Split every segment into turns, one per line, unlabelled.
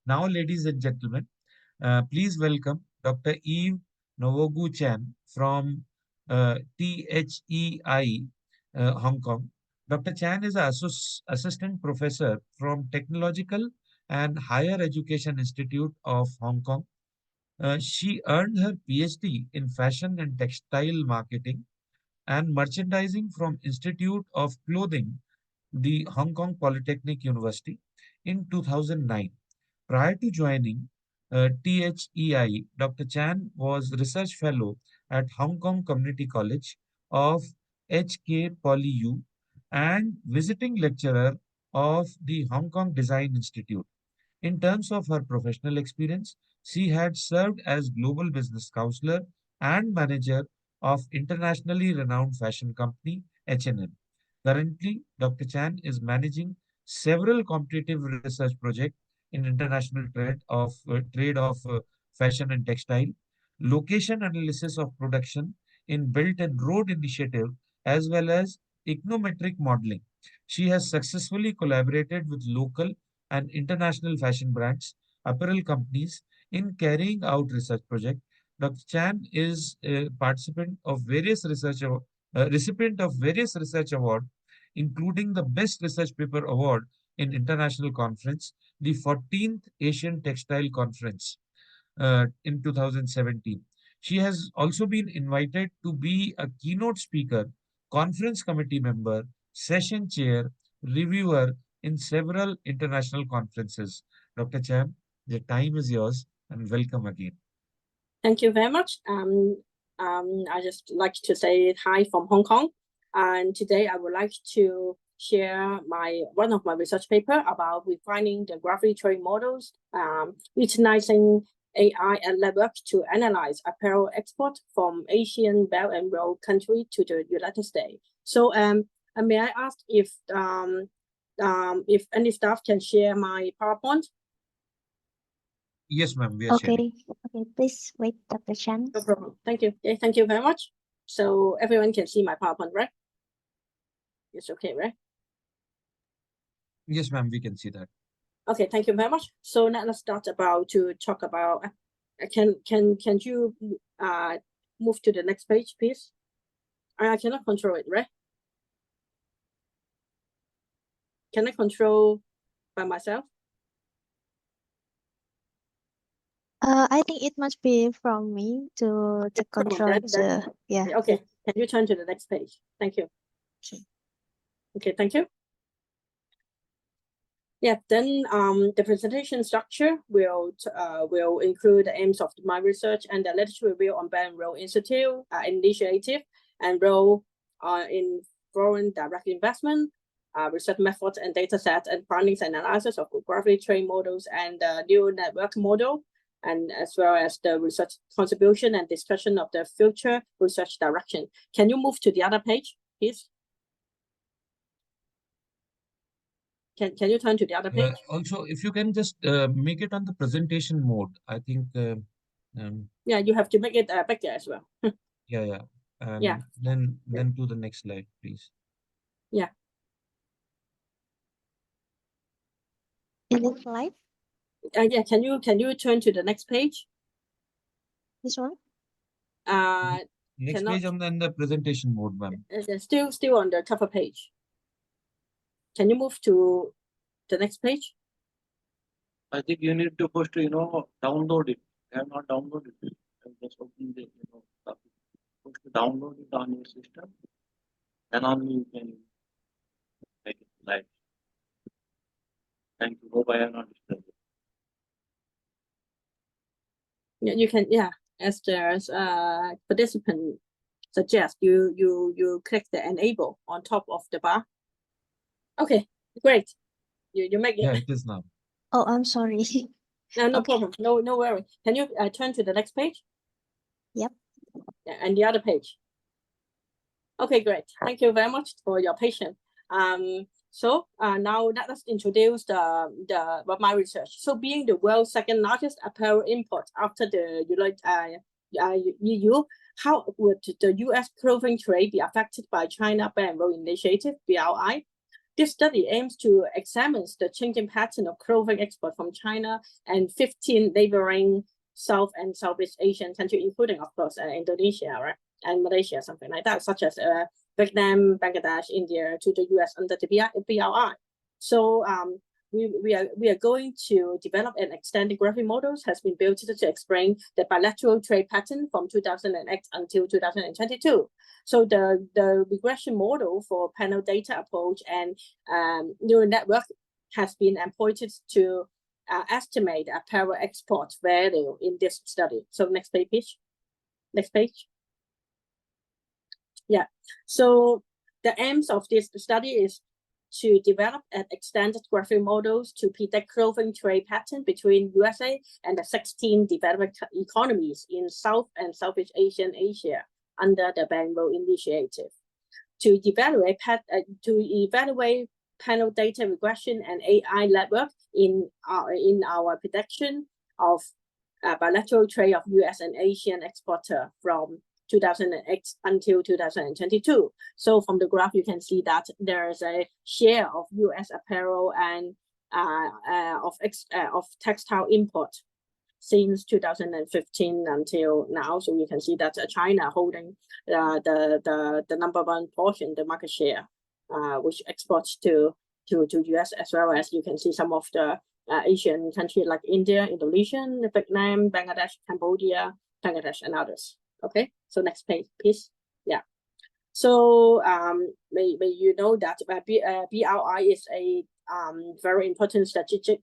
Now, ladies and gentlemen, please welcome Dr. Nwaogu Chan from THEi, Hong Kong. Dr. Chan is an assistant professor from Technological and Higher Education Institute of Hong Kong. She earned her PhD in fashion and textile marketing and merchandising from Institute of Clothing, the Hong Kong Polytechnic University in 2009. Prior to joining THEi, Dr. Chan was research fellow at Hong Kong Community College of HK Poly U and visiting lecturer of the Hong Kong Design Institute. In terms of her professional experience, she had served as global business counselor and manager of internationally renowned fashion company H&M. Currently, Dr. Chan is managing several competitive research projects in international trade of fashion and textile, location analysis of production in Belt and Road Initiative, as well as econometric modeling. She has successfully collaborated with local and international fashion brands, apparel companies in carrying out research projects. Dr. Chan is a recipient of various research awards, including the Best Research Paper Award in International Conference, the 14th Asian Textile Conference in 2017. She has also been invited to be a keynote speaker, conference committee member, session chair, reviewer in several international conferences. Dr. Chan, the time is yours and welcome again.
Thank you very much. I just like to say hi from Hong Kong. And today I would like to share one of my research paper about refining the gravity train models, utilizing AI and network to analyze apparel export from Asian Belt and Road country to the United States. So may I ask if any staff can share my PowerPoint?
Yes, ma'am. We are sharing.
Okay, please wait, Dr. Chan.
No problem. Thank you. Okay, thank you very much. So everyone can see my PowerPoint, right? It's okay, right?
Yes, ma'am. We can see that.
Okay, thank you very much. So now let's start to talk about. Can you move to the next page, please? I cannot control it, right? Can I control by myself?
I think it must be from me to control the, yeah.
Okay, can you turn to the next page? Thank you. Okay, thank you. Yeah, then the presentation structure will include the aims of my research and the literature review on Belt and Road Institute initiative and role in foreign direct investment, research methods and data sets and findings and analysis of gravity train models and neural network model, and as well as the research contribution and discussion of the future research direction. Can you move to the other page, please? Can you turn to the other page?
Also, if you can just make it on the presentation mode, I think.
Yeah, you have to make it bigger as well.
Yeah.
Yeah.
Then to the next slide, please.
Yeah.
Is it live?
Yeah. Can you turn to the next page?
This one?
Next page on the presentation mode, ma'am.
Still on the cover page. Can you move to the next page?
I think you need to first, download it. I have not downloaded it. I'm just opening the, first download it on your system. Then only you can make it live. Thank you. Hope I have not disturbed it.
Yeah, you can. Yeah, as there's participant suggest you click the enable on top of the bar. Okay, great. You make it.
Yeah, it is now.
Oh, I'm sorry.
No problem. No worry. Can you turn to the next page?
Yep.
Yeah, and the other page. Okay, great. Thank you very much for your patience. So now let us introduce my research. So being the world's second largest apparel import after the EU, how would the U.S. clothing trade be affected by China Belt and Road Initiative (BRI)? This study aims to examine the changing pattern of clothing export from China and 15 neighboring South and Southeast Asian countries, including, of course, Indonesia, right, and Malaysia, something like that, such as Vietnam, Bangladesh, India, to the US under the BRI. So we are going to develop an extended graphic models has been built to explain the bilateral trade pattern from 2008 until 2022. So the regression model for panel data approach and neural network has been employed to estimate apparel export value in this study. So next page, please. Next page. Yeah. So the aims of this study is to develop an extended graphic models to predict clothing trade pattern between USA and the 16 developing economies in South and Southeast Asia under the Band-Row Initiative. To evaluate panel data regression and AI network in our prediction of bilateral trade of US and Asian exporter from 2008 until 2022. So from the graph, you can see that there is a share of US apparel and of textile import since 2015 until now. So you can see that China holding the number one portion, the market share, which exports to US, as well as you can see some of the Asian countries like India, Indonesia, Vietnam, Bangladesh, Cambodia, Bangladesh, and others. Okay, so next page, please. Yeah. So may you know that BRI is a very important strategic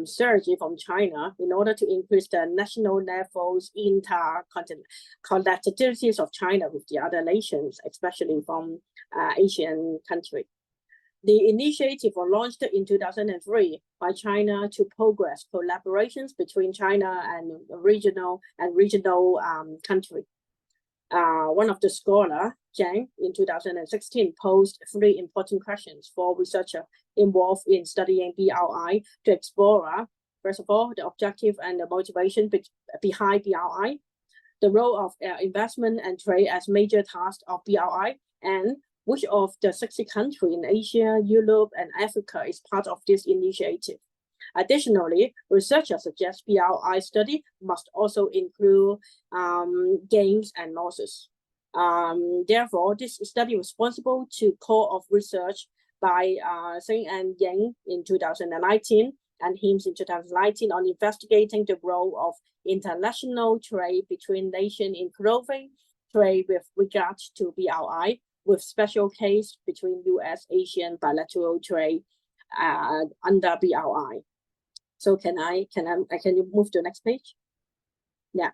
strategy from China in order to increase the national levels intercontinental connectivities of China with the other nations, especially from Asian countries. The initiative was launched in 2003 by China to progress collaborations between China and regional countries. One of the scholars, Zhang, in 2016 posed 3 important questions for researchers involved in studying BRI to explore, first of all, the objective and the motivation behind BRI, the role of investment and trade as major tasks of BRI, and which of the 60 countries in Asia, Europe, and Africa is part of this initiative. Additionally, researchers suggest BRI study must also include gains and losses. Therefore, this study was responsible to core of research by Singh and Yang in 2019 and Hims in 2019 on investigating the role of international trade between nations in clothing trade with regard to BRI, with special case between US-Asian bilateral trade under BRI. So can you move to the next page? Yeah.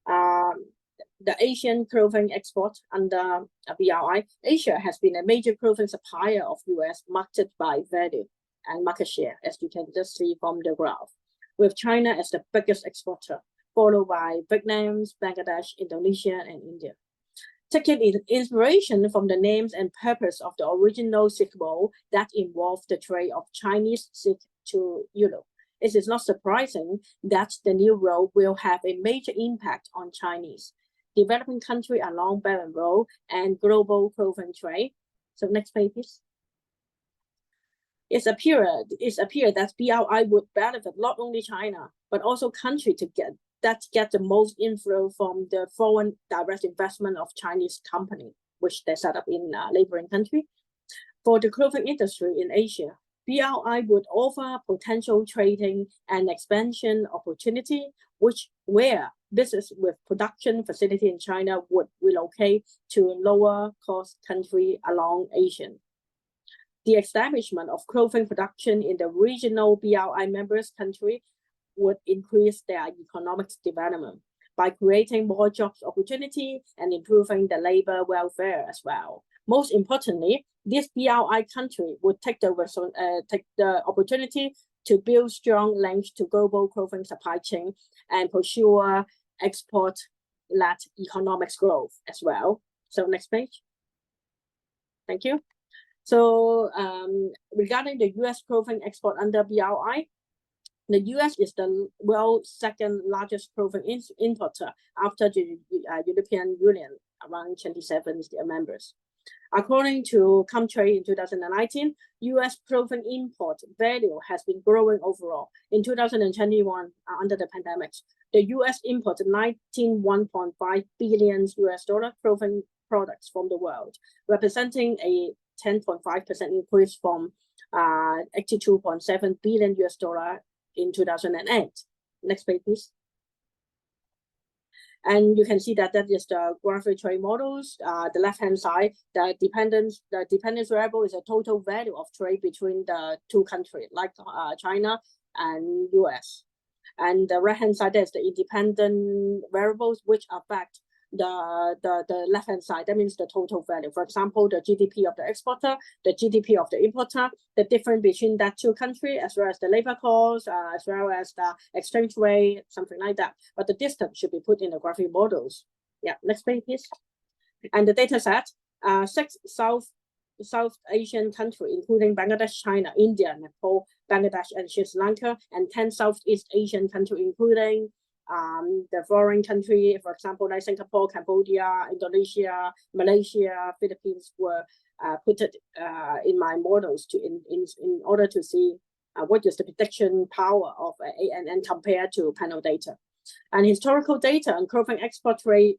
The Asian clothing export under BRI. Asia has been a major clothing supplier of US marked by value and market share, as you can just see from the graph, with China as the biggest exporter, followed by Vietnam, Bangladesh, Indonesia, and India. Taking inspiration from the names and purpose of the original Silk Road that involved the trade of Chinese silk to Europe, it is not surprising that the new road will have a major impact on Chinese developing countries along Belt and Road and global clothing trade. So next page, please. It appears that BRI would benefit not only China, but also countries that get the most inflow from the foreign direct investment of Chinese company, which they set up in neighboring country. For the clothing industry in Asia, BRI would offer potential trading and expansion opportunity, where business with production facility in China would relocate to lower cost country along Asia. The establishment of clothing production in the regional BRI members country would increase their economic development by creating more jobs opportunity and improving the labor welfare as well. Most importantly, this BRI country would take the opportunity to build strong links to global clothing supply chain and pursue export-led economic growth as well. So next page. Thank you. So regarding the US clothing export under BRI, the US is the world's second largest clothing importer after the European Union, around 27 members. According to Comtrade in 2019, U.S. clothing import value has been growing overall. In 2021, under the pandemic, the U.S. imported 1.5 billion US dollar clothing products from the world, representing a 10.5% increase from 82.7 billion US dollar in 2008. Next page, please. And you can see that is the graphic trade models. The left-hand side, the dependence variable is a total value of trade between the two countries, like China and US. And the right-hand side, there's the independent variables which affect the left-hand side. That means the total value. For example, the GDP of the exporter, the GDP of the importer, the difference between that two countries, as well as the labor cost, as well as the exchange rate, something like that. But the distance should be put in the graphic models. Yeah, next page, please. And the data set, 6 South Asian countries, including Bangladesh, China, India, Nepal, Bangladesh, and Sri Lanka, and 10 Southeast Asian countries, including the foreign country, for example, like Singapore, Cambodia, Indonesia, Malaysia, Philippines, were put in my models in order to see what is the prediction power of ANN compared to panel data. And historical data on clothing export trade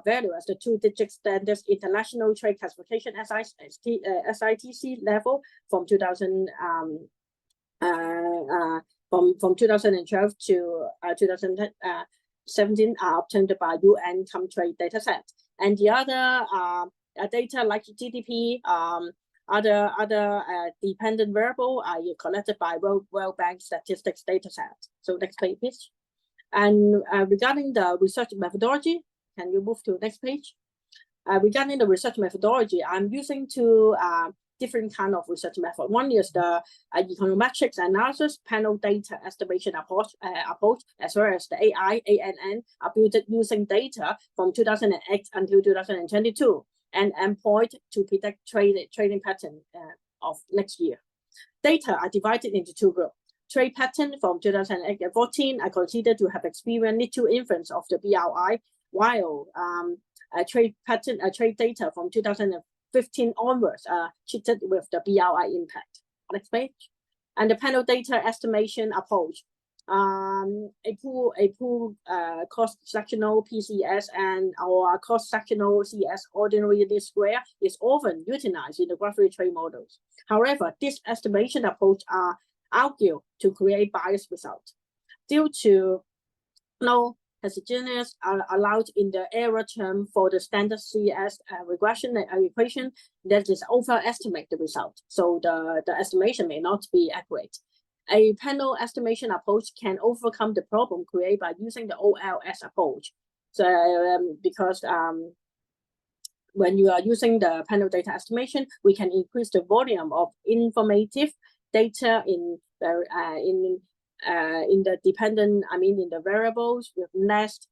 value as the 2-digit standards international trade classification SITC level from 2012 to 2017 are obtained by UN Comtrade dataset. And the other data like GDP, other dependent variable are collected by World Bank statistics dataset. So next page, please. And regarding the research methodology, can you move to the next page? Regarding the research methodology, I'm using two different kind of research method. One is the econometrics analysis panel data estimation approach, as well as the AI, ANN, are built using data from 2008 until 2022, and employed to predict trading pattern of next year. Data are divided into two groups. Trade pattern from 2014 are considered to have experienced little influence of the BRI, while trade data from 2015 onwards are treated with the BRI impact. Next page. And the panel data estimation approach. A pool cross-sectional PCS and our cross-sectional CS ordinary least square is often utilized in the graphic trade models. However, this estimation approach are argued to create biased results due to no heterogeneous are allowed in the error term for the standard CS regression equation that is overestimate the result. So the estimation may not be accurate. A panel estimation approach can overcome the problem created by using the OLS approach. So because when you are using the panel data estimation, we can increase the volume of informative data in the dependent, in the variables with less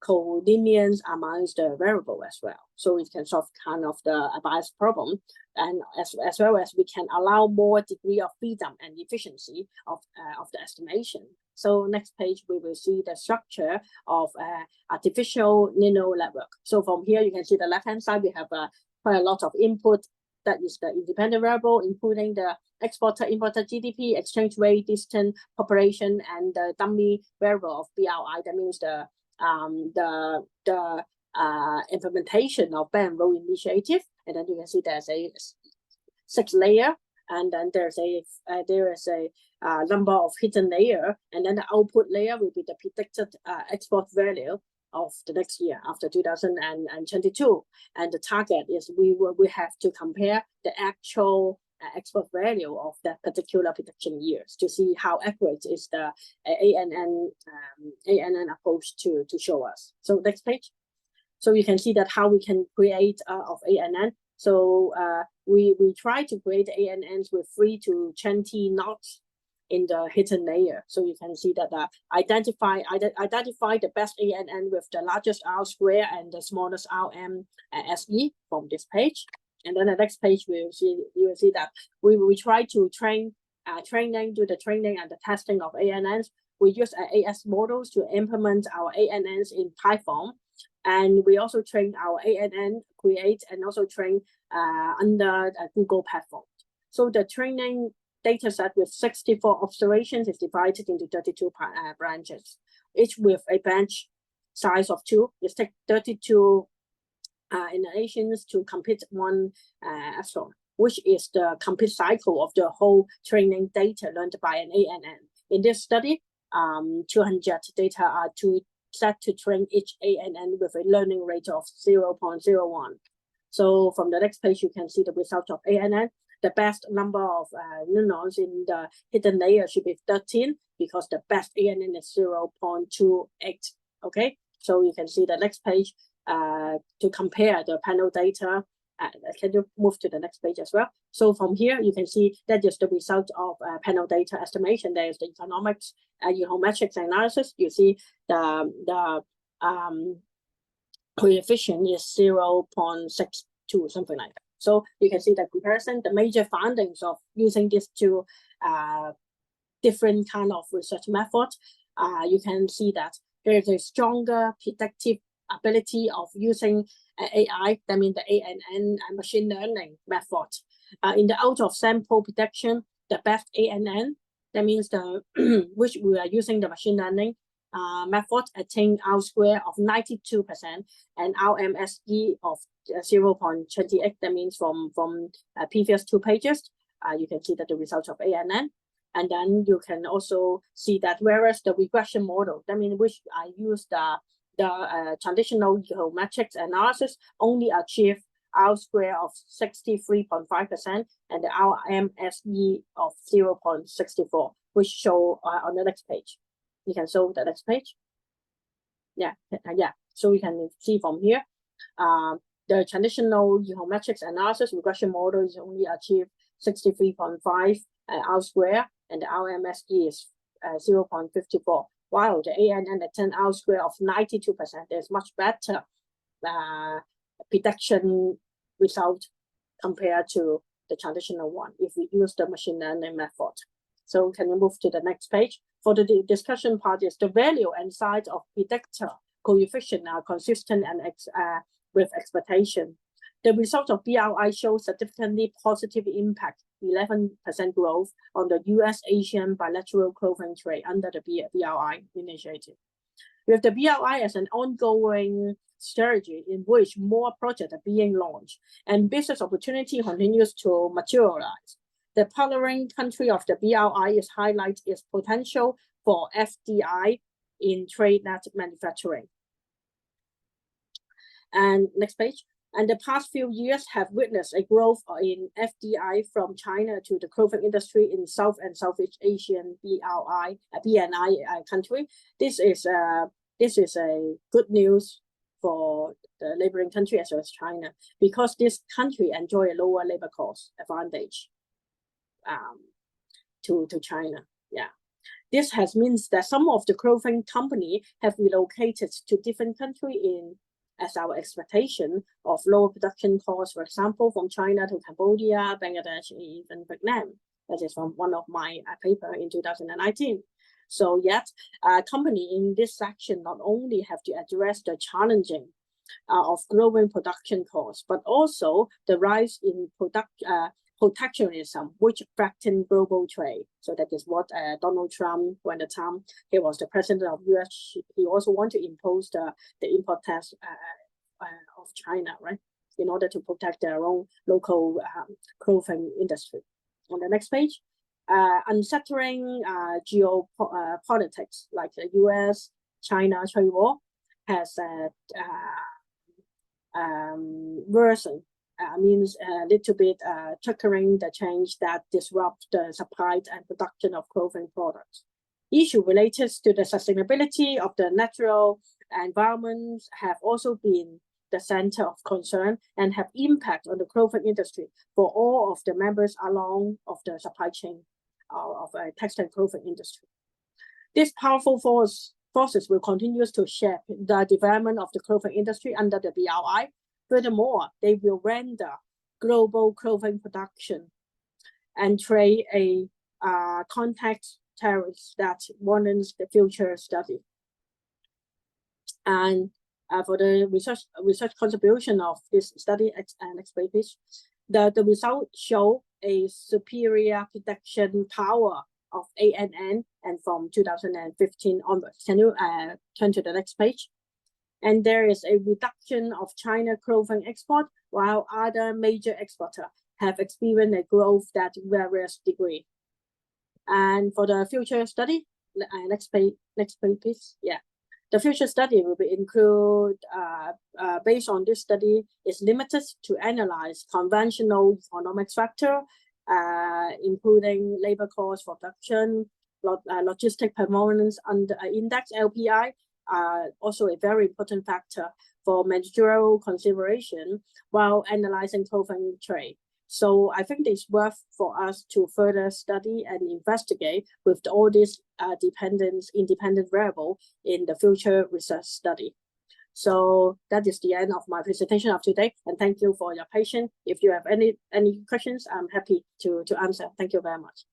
collineance amongst the variable as well. So it can solve kind of the bias problem, and as well as we can allow more degree of freedom and efficiency of the estimation. So next page, we will see the structure of artificial neural network. So from here, you can see the left-hand side, we have quite a lot of input. That is the independent variable, including the exporter, importer, GDP, exchange rate, distance, population, and the dummy variable of BRI. That means the implementation of Belt and Road Initiative. And then you can see there's a 6 layer, and then there is a number of hidden layer, and then the output layer will be the predicted export value of the next year after 2022, and the target is we have to compare the actual export value of that particular prediction years to see how accurate is the ANN approach to show us. So next page. So you can see that how we can create of ANN. So we try to create ANNs with 3 to 20 knots in the hidden layer. So you can see that identify the best ANN with the largest R square and the smallest RM SE from this page. And then the next page you will see that we try to do the training and the testing of ANNs. We use AS models to implement our ANNs in Python And we also train our ANN, create and also train under Google platform. So the training data set with 64 observations is divided into 32 branches, each with a branch size of 2. You take 32 iterations to complete one epsilon, which is the complete cycle of the whole training data learned by an ANN. In this study, 200 data are set to train each ANN with a learning rate of 0.01. So from the next page, you can see the result of ANN. The best number of neurons in the hidden layer should be 13 because the best ANN is 0.28. Okay, so you can see the next page to compare the panel data. Can you move to the next page as well? So from here, you can see that is the result of panel data estimation. There is the economics, econometrics analysis. You see the coefficient is 0.62, something like that. So you can see the comparison, the major findings of using these two different kind of research methods. You can see that there is a stronger predictive ability of using AI, that means the ANN and machine learning method. In the out of sample prediction, the best ANN, that means the which we are using the machine learning method, attain R square of 92% and RMSE of 0.28. That means from previous 2 pages, you can see that the results of ANN. And then you can also see that whereas the regression model, that means which I use the traditional geometrics analysis, only achieve R square of 63.5% and the RMSE of 0.64, which show on the next page. You can show the next page. Yeah. So we can see from here, the traditional geometrics analysis regression model is only achieve 63.5 R square, and the RMSE is 0.54. While the ANN attain R square of 92%, there's much better prediction result compared to the traditional one if we use the machine learning method. So can you move to the next page? For the discussion part is the value and size of predictor coefficient are consistent and with expectation. The result of BRI shows significantly positive impact, 11% growth on the US-Asian bilateral clothing trade under the BRI initiative. With the BRI as an ongoing strategy in which more projects are being launched and business opportunity continues to materialize, the partnering country of the BRI is highlight its potential for FDI in trade net manufacturing. And next page. And the past few years have witnessed a growth in FDI from China to the clothing industry in South and Southeast Asian BNI country. This is a good news for the neighboring country as well as China, because this country enjoy a lower labor cost advantage to China. Yeah. This has means that some of the clothing company have relocated to different country as our expectation of lower production costs, for example, from China to Cambodia, Bangladesh, even Vietnam. That is from one of my paper in 2019. So yet, company in this section not only have to address the challenging of growing production costs, but also the rise in protectionism, which threaten global trade. So that is what Donald Trump, when the time he was the president of US, he also want to impose the import tax of China, right, in order to protect their own local clothing industry. On the next page, unsettling geopolitics like the US-China trade war has worsened. Means a little bit triggering the change that disrupt the supply and production of clothing products. Issues related to the sustainability of the natural environment have also been the center of concern and have impact on the clothing industry for all of the members along of the supply chain of textile clothing industry. This powerful forces will continue to shape the development of the clothing industry under the BRI. Furthermore, they will render global clothing production and trade a context terrorist that warrants the future study. And for the research contribution of this study and expertise. The results show a superior prediction power of ANN and from 2015 onwards. Can you turn to the next page? And there is a reduction of China clothing export, while other major exporters have experienced a growth that varies degree. And for the future study, next page, please. Yeah. The future study will be include, based on this study, is limited to analyze conventional economic factor, including labor cost for production, logistic performance under index LPI, also a very important factor for managerial consideration while analyzing clothing trade. So I think it's worth for us to further study and investigate with all these independent variable in the future research study. So that is the end of my presentation of today, and thank you for your patience. If you have any questions, I'm happy to answer. Thank you very much.